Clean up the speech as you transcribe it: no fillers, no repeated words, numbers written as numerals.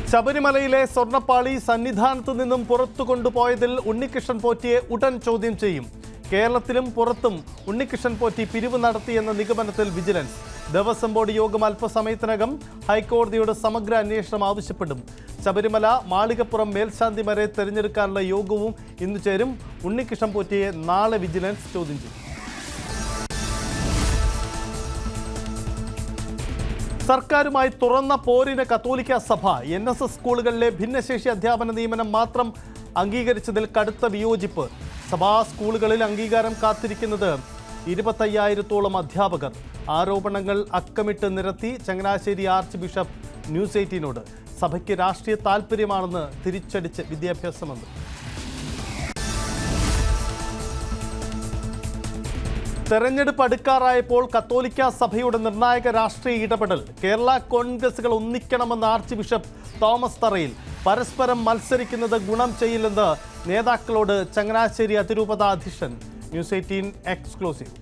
ശബരിമലയിലെ സ്വർണ്ണപ്പാളി സന്നിധാനത്തു നിന്നും പുറത്തു കൊണ്ടുപോയതിൽ ഉണ്ണികൃഷ്ണൻ പോറ്റിയെ ഉടൻ ചോദ്യം ചെയ്യും. കേരളത്തിലും പുറത്തും ഉണ്ണികൃഷ്ണൻ പോറ്റി പിരിവ് നടത്തിയെന്ന നിഗമനത്തിൽ വിജിലൻസ്. ദേവസ്വം ബോർഡ് യോഗം അല്പസമയത്തിനകം ഹൈക്കോടതിയോട് സമഗ്ര അന്വേഷണം ആവശ്യപ്പെടും. ശബരിമല മാളികപ്പുറം മേൽശാന്തിമാരെ തെരഞ്ഞെടുക്കാനുള്ള യോഗവും ഇന്ന് ചേരും. ഉണ്ണികൃഷ്ണൻ പോറ്റിയെ നാളെ വിജിലൻസ് ചോദ്യം ചെയ്യും. സർക്കാരുമായി തുറന്ന പോരിന് കത്തോലിക്ക സഭ. NSS സ്കൂളുകളിലെ ഭിന്നശേഷി അധ്യാപന നിയമനം മാത്രം അംഗീകരിച്ചതിൽ കടുത്ത വിയോജിപ്പ്. സഭാ സ്കൂളുകളിൽ അംഗീകാരം കാത്തിരിക്കുന്നത് 25,000-ഓളം അധ്യാപകർ. ആരോപണങ്ങൾ അക്കമിട്ട് നിരത്തി ചങ്ങനാശ്ശേരി ആർച്ച് ബിഷപ്പ് ന്യൂസ് 18നോട്. സഭയ്ക്ക് രാഷ്ട്രീയ താൽപ്പര്യമാണെന്ന് തിരിച്ചടിച്ച് വിദ്യാഭ്യാസ മന്ത്രി. തെരഞ്ഞെടുപ്പ് അടുക്കാറായപ്പോൾ കത്തോലിക്ക സഭയുടെ നിർണായക രാഷ്ട്രീയ ഇടപെടൽ. കേരള കോൺഗ്രസുകൾ ഒന്നിക്കണമെന്ന് ആർച്ച് ബിഷപ്പ് തോമസ് തറയിൽ. പരസ്പരം മത്സരിക്കുന്നത് ഗുണം ചെയ്യില്ലെന്ന് നേതാക്കളോട് ചങ്ങനാശ്ശേരി അതിരൂപതാധീശൻ. News 18 exclusive.